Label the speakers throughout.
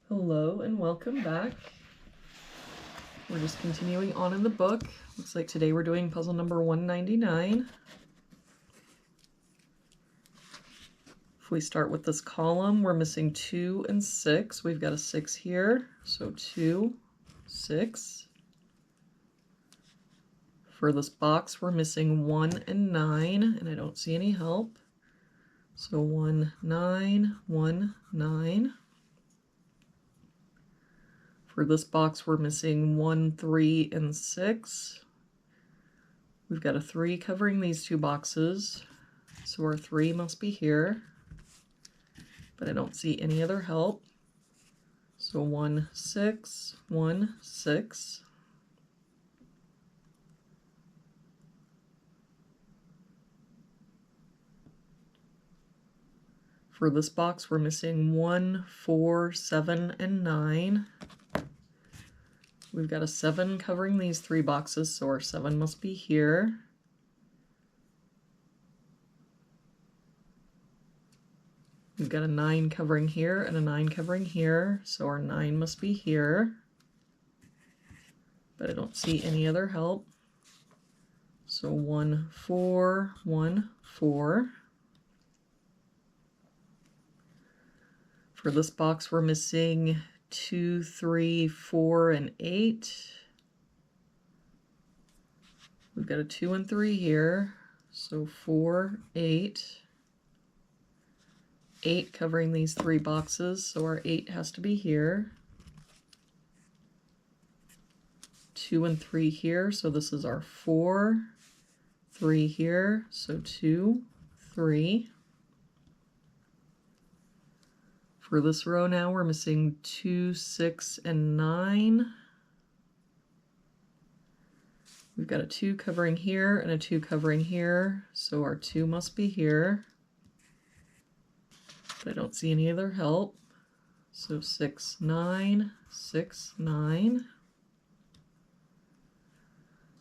Speaker 1: Hello and welcome back. We're just continuing on in the book. Looks like today we're doing puzzle number 199. If we start with this column, we're missing 2 and 6. We've got a 6 here, so 2, 6. For this box, we're missing 1 and 9, and I don't see any help. So 1, 9, 1, 9. For this box, we're missing 1, 3, and 6. We've got a 3 covering these two boxes, so our 3 must be here, but I don't see any other help. So 1, 6, 1, 6. For this box, we're missing 1, 4, 7, and 9. We've got a 7 covering these 3 boxes, so our 7 must be here. We've got a 9 covering here and a 9 covering here, so our 9 must be here. But I don't see any other help. So 1, 4, 1, 4. For this box, we're missing 2, 3, 4, and 8. We've got a 2 and 3 here, so 4, 8. 8 covering these 3 boxes, so our 8 has to be here. 2 and 3 here, so this is our 4. 3 here, so 2, 3. For this row now, we're missing 2, 6, and 9. We've got a 2 covering here and a 2 covering here, so our 2 must be here. But I don't see any other help. So 6, 9, 6, 9.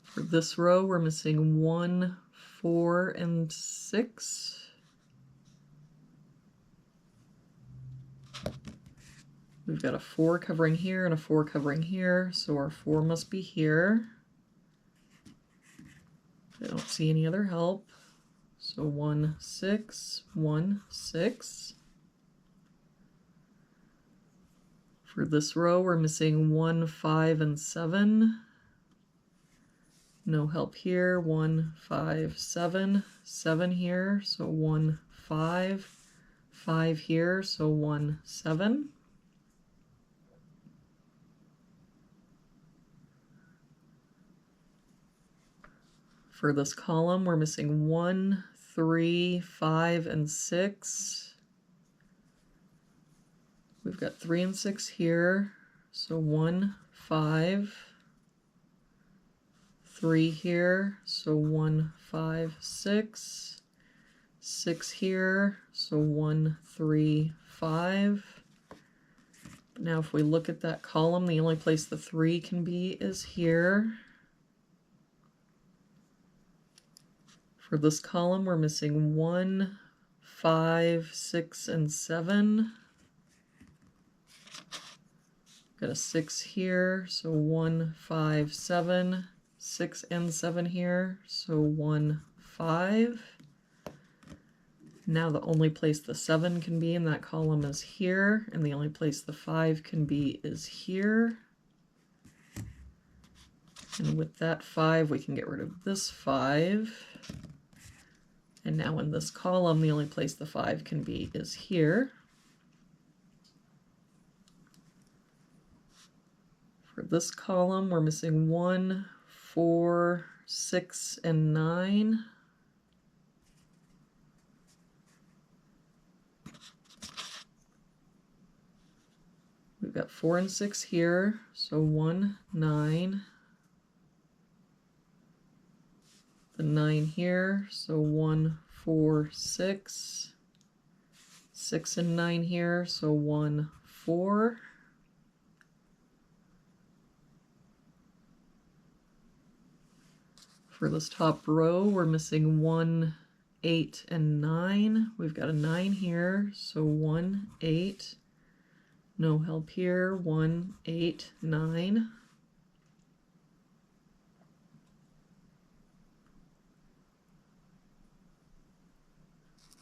Speaker 1: For this row, we're missing 1, 4, and 6. We've got a 4 covering here and a 4 covering here, so our 4 must be here. I don't see any other help. So 1, 6, 1, 6. For this row, we're missing 1, 5, and 7. No help here. 1, 5, 7. 7 here, so 1, 5. 5 here, so 1, 7. For this column, we're missing 1, 3, 5, and 6. We've got 3 and 6 here, so 1, 5. 3 here, so 1, 5, 6. 6 here, so 1, 3, 5. But now if we look at that column, the only place the 3 can be is here. For this column, we're missing 1, 5, 6, and 7. Got a 6 here, so 1, 5, 7. 6 and 7 here, so 1, 5. Now the only place the 7 can be in that column is here, and the only place the 5 can be is here. And with that 5, we can get rid of this 5. And now in this column, the only place the 5 can be is here. For this column, we're missing 1, 4, 6, and 9. We've got 4 and 6 here, so 1, 9. The 9 here, so 1, 4, 6. 6 and 9 here, so 1, 4. For this top row, we're missing 1, 8, and 9. We've got a 9 here, so 1, 8. No help here. 1, 8, 9.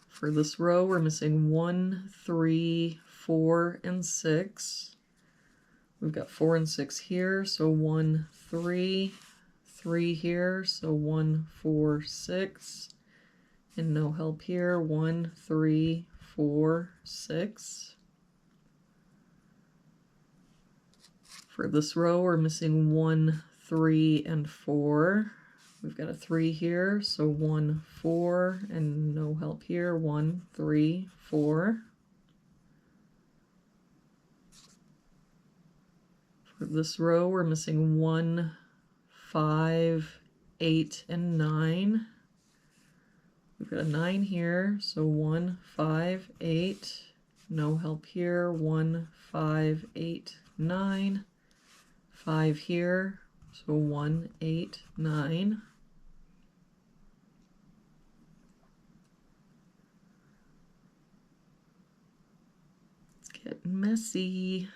Speaker 1: For this row, we're missing 1, 3, 4, and 6. We've got 4 and 6 here, so 1, 3, 3 here, so 1, 4, 6. And no help here. 1, 3, 4, 6. For this row, we're missing 1, 3, and 4. We've got a 3 here, so 1, 4, and no help here. 1, 3, 4. For this row, we're missing 1, 5, 8, and 9. We've got a 9 here, so 1, 5, 8. No help here. 1, 5, 8, 9. 5 here, so 1, 8, 9. It's getting messy.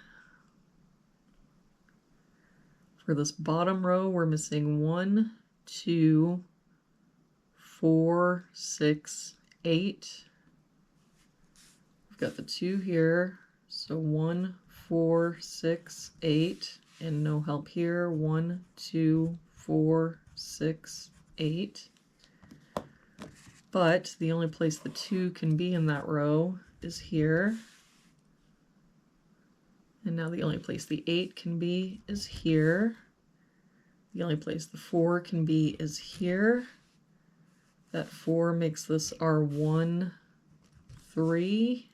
Speaker 1: For this bottom row, we're missing 1, 2, 4, 6, 8. We've got the 2 here, so 1, 4, 6, 8, and no help here. 1, 2, 4, 6, 8. But the only place the 2 can be in that row is here. And now the only place the 8 can be is here. The only place the 4 can be is here. That 4 makes this our 1, 3.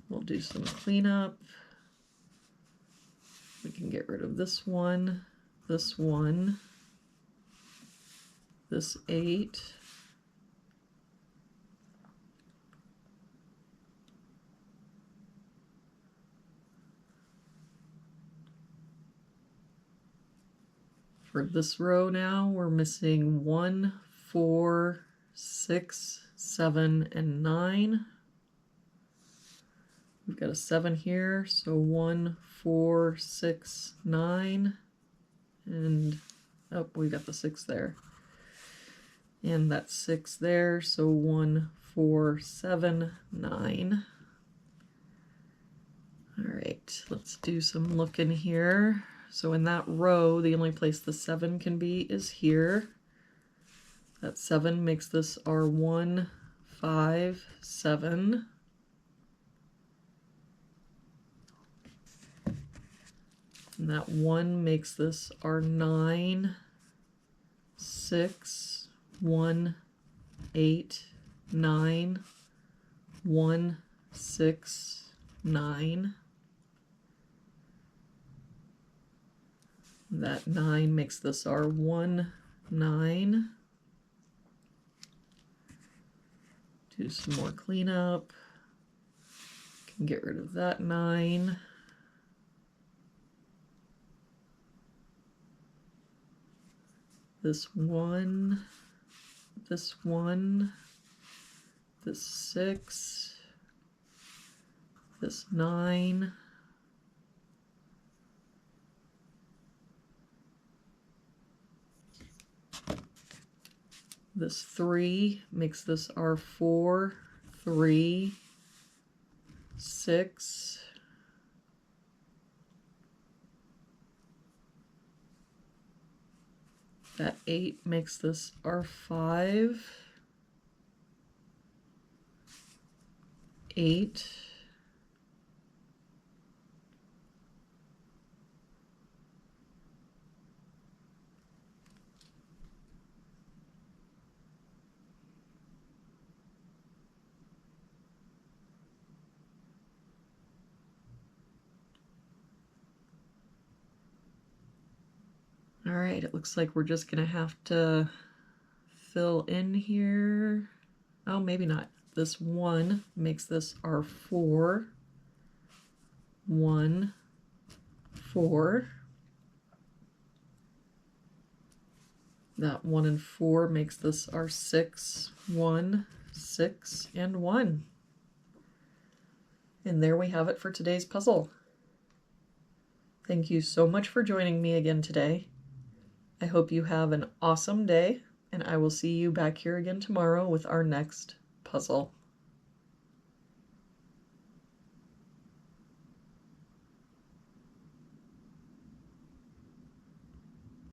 Speaker 1: We'll do some cleanup. We can get rid of this 1, this 8. For this row now, we're missing 1, 4, 6, 7, and 9. We've got a 7 here, so 1, 4, 6, 9. And, oh, we got the 6 there. And that's 6 there, so 1, 4, 7, 9. All right, let's do some looking here. So in that row, the only place the 7 can be is here. That 7 makes this our 1, 5, 7. And that 1 makes this our 9, 6, 1, 8, 9, 1, 6, 9. That 9 makes this our 1, 9. Do some more cleanup. Can get rid of that 9. This 1, this 1, this 6, this 9. This 3 makes this our 4, 3, 6. That 8 makes this our 5, 8. All right, it looks like we're just gonna have to fill in here. Oh, maybe not. This 1 makes this our 4, 1, 4. That 1 and 4 makes this our 6, 1, 6, and 1. And there we have it for today's puzzle. Thank you so much for joining me again today. I hope you have an awesome day, and I will see you back here again tomorrow with our next puzzle.